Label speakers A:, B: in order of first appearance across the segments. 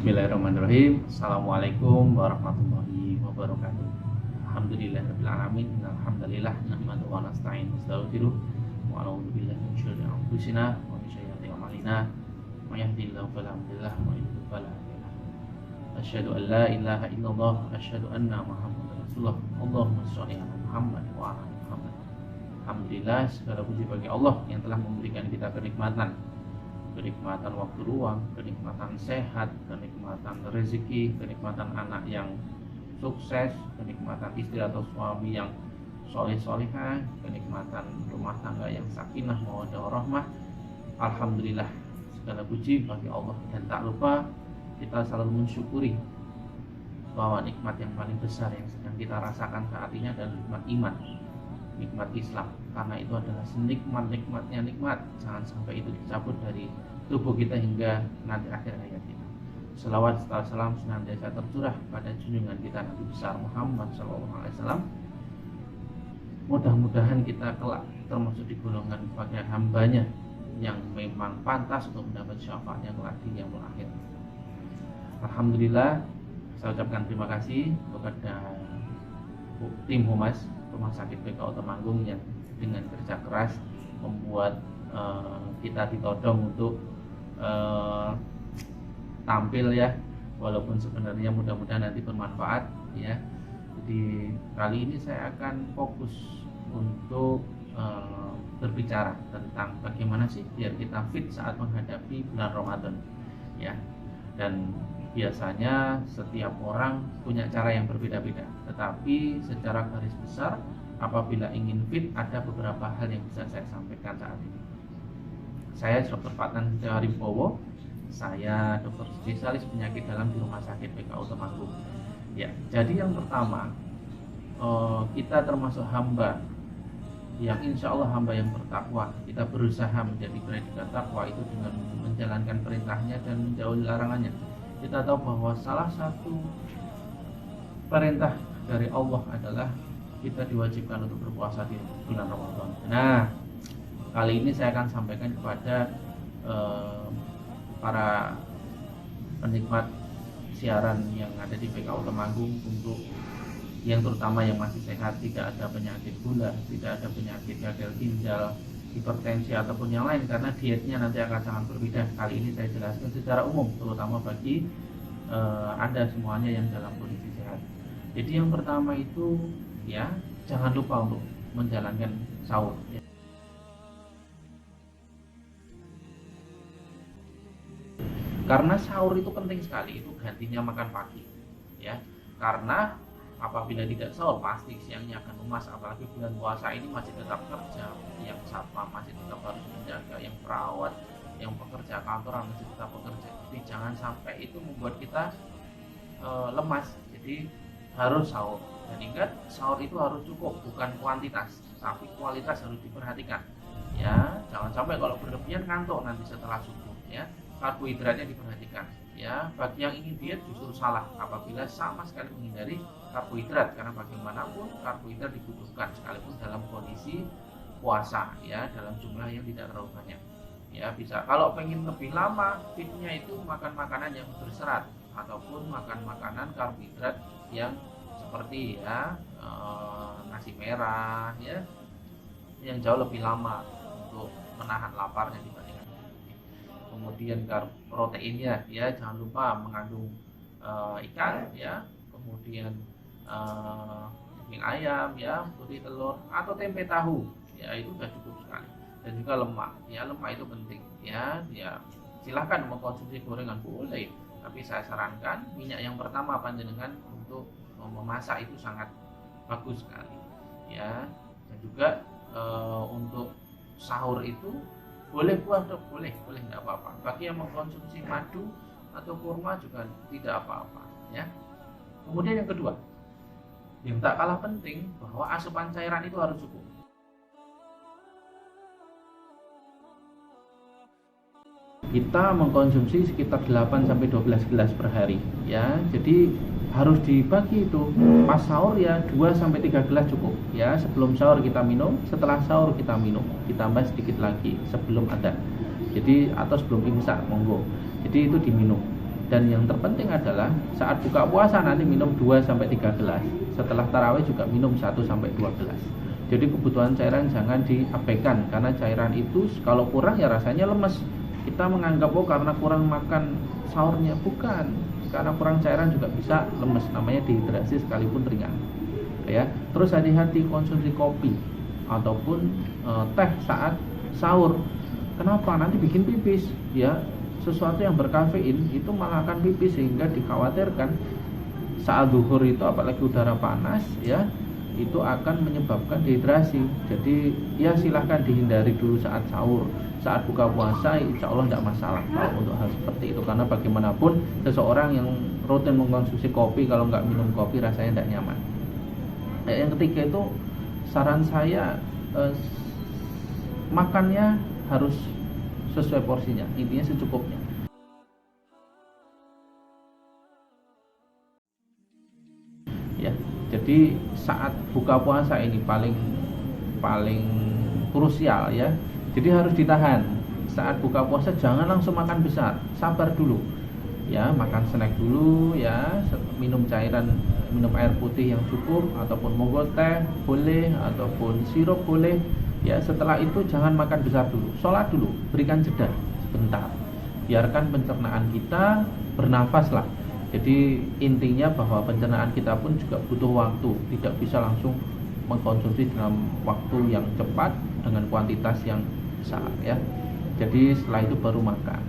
A: Bismillahirrahmanirrahim. Assalamualaikum warahmatullahi wabarakatuh. Alhamdulillahirabbil alamin. Alhamdulillah nahmaduhu wa nasta'inu wa nastaghfiruh wa na'udzu billahi min syururi anfusina wa min sayyiati a'malina. May yahdihillahu fala mudilla lahu wa may yudlil fala hadiya lahu. Asyhadu an la ilaha illallah wa asyhadu anna Muhammadar Rasulullah. Allahumma shalli ala Muhammad wa ala ali Muhammad. Alhamdulillah, segala puji bagi Allah yang telah memberikan kita kenikmatan waktu luang, kenikmatan sehat, kenikmatan rezeki, kenikmatan anak yang sukses, kenikmatan istri atau suami yang soleh-solehah, kenikmatan rumah tangga yang sakinah, mawaddah warahmah. Alhamdulillah, segala puji bagi Allah, dan tak lupa kita selalu mensyukuri bahwa nikmat yang paling besar yang sedang kita rasakan saat ini adalah nikmat iman, nikmat Islam, karena itu adalah senikmat-nikmatnya nikmat. Jangan sampai itu dicabut dari tubuh kita hingga nanti akhir hayat kita. Selawat serta salam senantiasa tercurah pada junjungan kita Nabi besar Muhammad SAW. Mudah-mudahan kita kelak termasuk di golongan pada hambanya yang memang pantas untuk mendapat syafaatnya kelak di yaumul akhir. Alhamdulillah, saya ucapkan terima kasih kepada tim Humas Rumah Sakit PKU Temanggung yang dengan kerja keras membuat kita ditodong untuk tampil ya, walaupun sebenarnya mudah-mudahan nanti bermanfaat ya. Jadi kali ini saya akan fokus untuk berbicara tentang bagaimana sih biar kita fit saat menghadapi bulan Ramadan ya. Dan biasanya setiap orang punya cara yang berbeda-beda, tetapi secara garis besar apabila ingin fit ada beberapa hal yang bisa saya sampaikan saat ini. Saya Dr. Fatnan Hidayatullah, saya dokter spesialis penyakit dalam di Rumah Sakit PKU Temanggung. Ya, jadi yang pertama, kita termasuk hamba yang insya Allah hamba yang bertakwa. Kita berusaha menjadi predikat takwa itu dengan menjalankan perintahnya dan menjauhi larangannya. Kita tahu bahwa salah satu perintah dari Allah adalah kita diwajibkan untuk berpuasa di bulan Ramadan. Nah, kali ini saya akan sampaikan kepada para penikmat siaran yang ada di PKU Temanggung, untuk yang terutama yang masih sehat, tidak ada penyakit gula, tidak ada penyakit gagal ginjal, hipertensi ataupun yang lain, karena dietnya nanti akan sangat berbeda. Kali ini saya jelaskan secara umum, terutama bagi Anda semuanya yang dalam kondisi sehat. Jadi yang pertama itu ya, jangan lupa untuk menjalankan sahur ya. Karena sahur itu penting sekali, itu gantinya makan pagi ya. Karena apabila tidak sahur pasti siangnya akan lemas, apalagi bulan puasa ini masih tetap kerja, yang satpam masih tetap harus menjaga, yang perawat, yang pekerja kantoran masih tetap bekerja. Jadi jangan sampai itu membuat kita lemas. Jadi harus sahur, dan ingat sahur itu harus cukup, bukan kuantitas tapi kualitas harus diperhatikan ya. Jangan sampai kalau berlebihan ngantuk nanti setelah subuh ya. Karbohidratnya diperhatikan ya. Bagi yang ingin diet justru salah apabila sama sekali menghindari karbohidrat, karena bagaimanapun karbohidrat dibutuhkan sekalipun dalam kondisi puasa ya, dalam jumlah yang tidak terlalu banyak ya. Bisa kalau pengen lebih lama fitnya itu makan makanan yang berserat ataupun makan makanan karbohidrat yang seperti ya nasi merah ya, yang jauh lebih lama untuk menahan laparnya dibandingkan. Kemudian proteinnya ya, jangan lupa mengandung ikan ya, kemudian daging ayam ya, putih telur atau tempe tahu ya, itu sudah cukup sekali. Dan juga lemak ya, lemak itu penting ya. Ya silahkan mengkonsumsi gorengan boleh, tapi saya sarankan minyak yang pertama panjenengan untuk memasak itu sangat bagus sekali ya. Dan juga untuk sahur itu boleh buah dok, boleh tidak apa-apa. Bagi yang mengkonsumsi madu atau kurma juga tidak apa-apa ya. Kemudian yang kedua, yang tak kalah penting, bahwa asupan cairan itu harus cukup. Kita mengkonsumsi sekitar 8-12 gelas per hari ya. Jadi harus dibagi itu. Pas sahur ya 2-3 gelas cukup ya. Sebelum sahur kita minum, setelah sahur kita minum, ditambah sedikit lagi sebelum adzan. Jadi atau sebelum imsak monggo. Jadi itu diminum Dan yang terpenting adalah saat buka puasa nanti minum 2-3 gelas. Setelah tarawih juga minum 1-2 gelas. Jadi kebutuhan cairan jangan diabaikan, karena cairan itu kalau kurang ya rasanya lemes. Kita menganggap karena kurang makan sahurnya, bukan. Karena kurang cairan juga bisa lemes, namanya dehidrasi sekalipun ringan. Ya, terus hati-hati konsumsi kopi ataupun teh saat sahur. Kenapa? Nanti bikin pipis, ya. Sesuatu yang berkafein itu malah akan pipis, sehingga dikhawatirkan saat zuhur itu apalagi udara panas, ya, itu akan menyebabkan dehidrasi. Jadi ya silahkan dihindari dulu saat sahur. Saat buka puasa insya Allah tidak masalah kalau untuk hal seperti itu, karena bagaimanapun seseorang yang rutin mengkonsumsi kopi kalau nggak minum kopi rasanya tidak nyaman. Yang ketiga itu saran saya, makannya harus sesuai porsinya, intinya secukupnya. Ya, jadi saat buka puasa ini paling krusial, ya. Jadi harus ditahan. Saat buka puasa jangan langsung makan besar, sabar dulu. Ya, makan snack dulu, ya, minum cairan, minum air putih yang cukup, ataupun monggo teh boleh, ataupun sirup boleh. Ya, setelah itu jangan makan besar dulu, sholat dulu, berikan jeda sebentar, biarkan pencernaan kita bernafas lah. Jadi intinya bahwa pencernaan kita pun juga butuh waktu, tidak bisa langsung mengkonsumsi dalam waktu yang cepat dengan kuantitas yang besar, ya. Jadi setelah itu baru makan.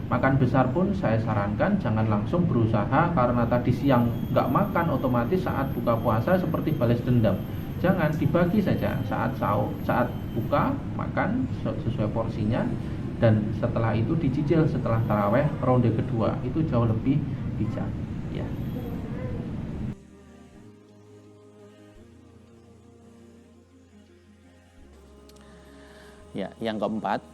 A: Makan besar pun saya sarankan jangan langsung berusaha, karena tadi siang nggak makan otomatis saat buka puasa seperti balas dendam. Jangan, dibagi saja, saat sahur, saat buka makan sesuai porsinya, dan setelah itu dicicil setelah taraweh ronde kedua, itu jauh lebih bijak, ya.
B: Ya, yang keempat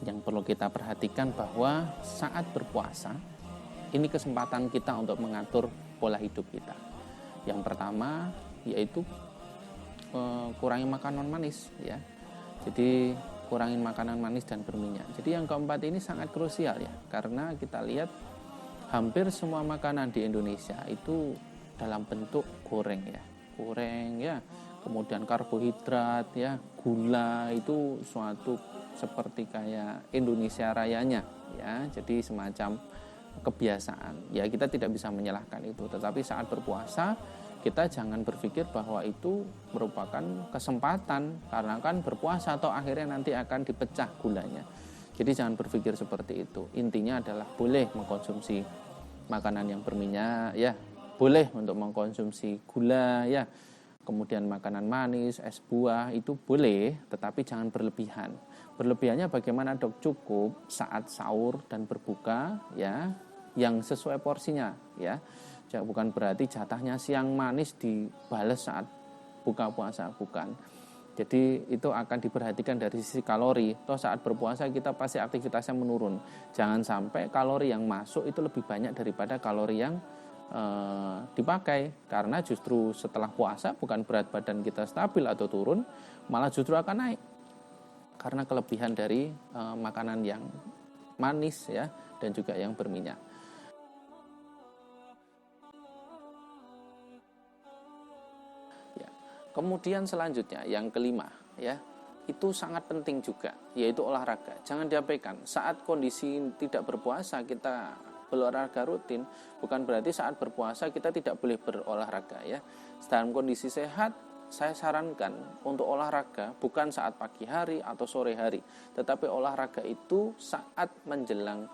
B: yang perlu kita perhatikan bahwa saat berpuasa ini kesempatan kita untuk mengatur pola hidup kita. Yang pertama yaitu kurangi makanan manis, ya. Jadi kurangin makanan manis dan berminyak. Jadi yang keempat ini sangat krusial, ya, karena kita lihat hampir semua makanan di Indonesia itu dalam bentuk goreng, ya. Goreng, ya. Kemudian karbohidrat, ya, gula, itu suatu seperti kayak Indonesia rayanya, ya. Jadi semacam kebiasaan. Ya, kita tidak bisa menyalahkan itu, tetapi saat berpuasa kita jangan berpikir bahwa itu merupakan kesempatan, karena kan berpuasa atau akhirnya nanti akan dipecah gulanya. Jadi jangan berpikir seperti itu. Intinya adalah boleh mengkonsumsi makanan yang berminyak, ya, boleh untuk mengkonsumsi gula, ya, kemudian makanan manis, es buah itu boleh, tetapi jangan berlebihan. Berlebihannya bagaimana, Dok? Cukup saat sahur dan berbuka, ya, yang sesuai porsinya, ya. Bukan berarti jatahnya siang manis dibales saat buka puasa, bukan. Jadi itu akan diperhatikan dari sisi kalori. Toh saat berpuasa kita pasti aktivitasnya menurun. Jangan sampai kalori yang masuk itu lebih banyak daripada kalori yang dipakai, karena justru setelah puasa bukan berat badan kita stabil atau turun, malah justru akan naik karena kelebihan dari makanan yang manis, ya, dan juga yang berminyak. Ya. Kemudian selanjutnya yang kelima, ya, itu sangat penting juga, yaitu olahraga. Jangan diabaikan. Saat kondisi tidak berpuasa kita berolahraga rutin, bukan berarti saat berpuasa kita tidak boleh berolahraga, ya. Dalam kondisi sehat saya sarankan untuk olahraga bukan saat pagi hari atau sore hari, tetapi olahraga itu saat menjelang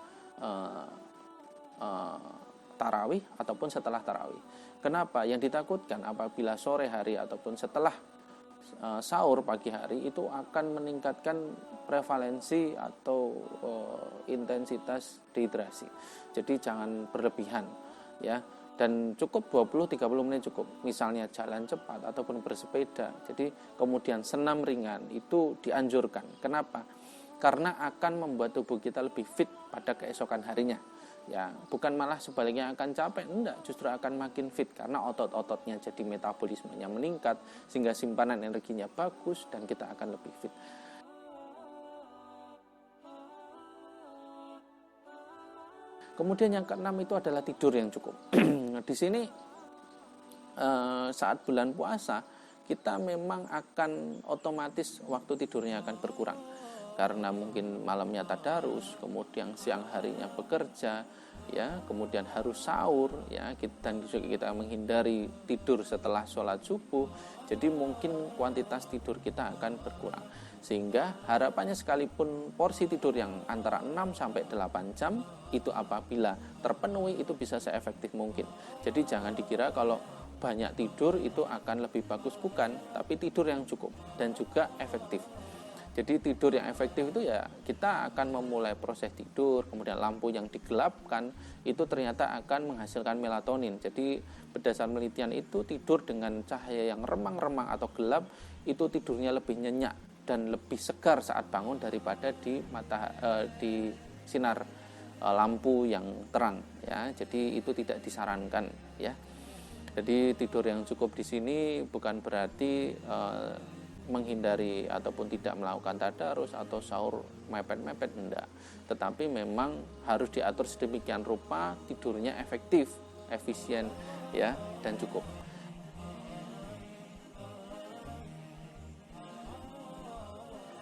B: tarawih ataupun setelah tarawih. Kenapa? Yang ditakutkan apabila sore hari ataupun setelah sahur pagi hari itu akan meningkatkan prevalensi atau intensitas dehidrasi. Jadi jangan berlebihan, ya. Dan cukup 20-30 menit cukup. Misalnya jalan cepat ataupun bersepeda. Jadi kemudian senam ringan itu dianjurkan. Kenapa? Karena akan membuat tubuh kita lebih fit pada keesokan harinya. Ya, bukan malah sebaliknya akan capek, enggak, justru akan makin fit karena otot-ototnya jadi metabolismenya meningkat sehingga simpanan energinya bagus dan kita akan lebih fit. Kemudian yang keenam itu adalah tidur yang cukup. Di sini saat bulan puasa kita memang akan otomatis waktu tidurnya akan berkurang, karena mungkin malamnya tadarus, kemudian siang harinya bekerja, ya, kemudian harus sahur, ya, dan juga kita menghindari tidur setelah sholat subuh. Jadi mungkin kuantitas tidur kita akan berkurang, sehingga harapannya sekalipun porsi tidur yang antara 6 sampai 8 jam itu apabila terpenuhi itu bisa seefektif mungkin. Jadi jangan dikira kalau banyak tidur itu akan lebih bagus, bukan, tapi tidur yang cukup dan juga efektif. Jadi tidur yang efektif itu ya kita akan memulai proses tidur, kemudian lampu yang digelapkan itu ternyata akan menghasilkan melatonin. Jadi berdasarkan penelitian itu tidur dengan cahaya yang remang-remang atau gelap itu tidurnya lebih nyenyak dan lebih segar saat bangun daripada di sinar lampu yang terang, ya. Jadi itu tidak disarankan, ya. Jadi tidur yang cukup di sini bukan berarti menghindari ataupun tidak melakukan tadarus atau sahur mepet-mepet, enggak. Tetapi memang harus diatur sedemikian rupa tidurnya efektif, efisien, ya, dan cukup.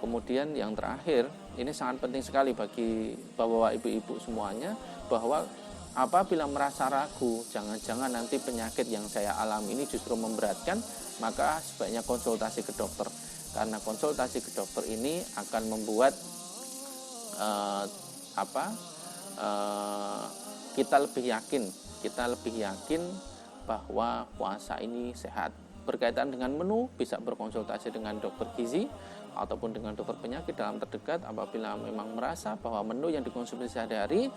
B: Kemudian yang terakhir, ini sangat penting sekali bagi bapak-bapak, ibu-ibu semuanya, bahwa apabila merasa ragu, jangan-jangan nanti penyakit yang saya alami ini justru memberatkan, maka sebaiknya konsultasi ke dokter. Karena konsultasi ke dokter ini akan membuat kita lebih yakin bahwa puasa ini sehat. Berkaitan dengan menu, bisa berkonsultasi dengan dokter gizi ataupun dengan dokter penyakit dalam terdekat apabila memang merasa bahwa menu yang dikonsumsi sehari-hari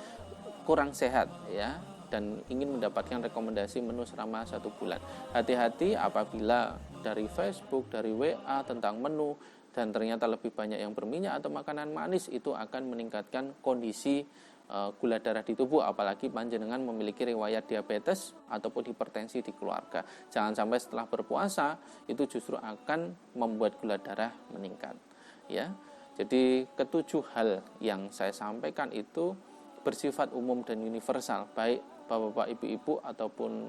B: kurang sehat, ya, dan ingin mendapatkan rekomendasi menu selama 1 bulan. Hati-hati apabila dari Facebook, dari WA tentang menu dan ternyata lebih banyak yang berminyak atau makanan manis, itu akan meningkatkan kondisi gula darah di tubuh, apalagi panjenengan memiliki riwayat diabetes ataupun hipertensi di keluarga. Jangan sampai setelah berpuasa itu justru akan membuat gula darah meningkat, ya. Jadi ketujuh hal yang saya sampaikan itu bersifat umum dan universal, baik bapak-bapak, ibu-ibu ataupun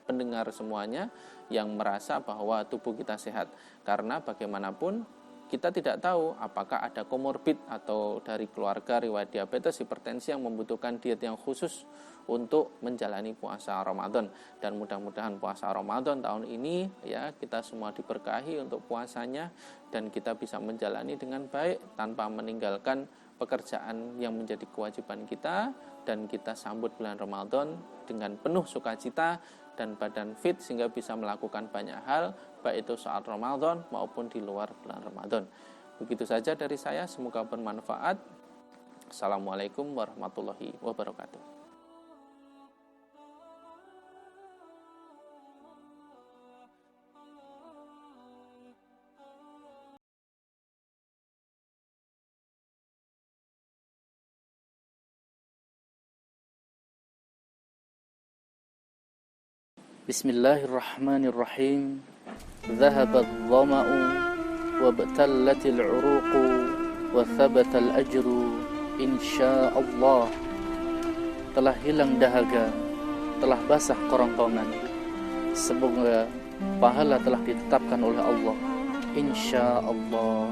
B: pendengar semuanya yang merasa bahwa tubuh kita sehat. Karena bagaimanapun kita tidak tahu apakah ada komorbid atau dari keluarga riwayat diabetes, hipertensi yang membutuhkan diet yang khusus untuk menjalani puasa Ramadan. Dan mudah-mudahan puasa Ramadan tahun ini, ya, kita semua diberkahi untuk puasanya dan kita bisa menjalani dengan baik tanpa meninggalkan pekerjaan yang menjadi kewajiban kita, dan kita sambut bulan Ramadan dengan penuh sukacita dan badan fit sehingga bisa melakukan banyak hal baik itu saat Ramadan maupun di luar bulan Ramadan. Begitu saja dari saya, semoga bermanfaat. Assalamualaikum warahmatullahi wabarakatuh.
C: Bismillahirrahmanirrahim. Dhahabat dhama'u wabtallatil 'uruqu wa thabatal ajru insyaallah. Telah hilang dahaga, telah basah kerongkongan. Semoga pahala telah ditetapkan oleh Allah, insyaallah.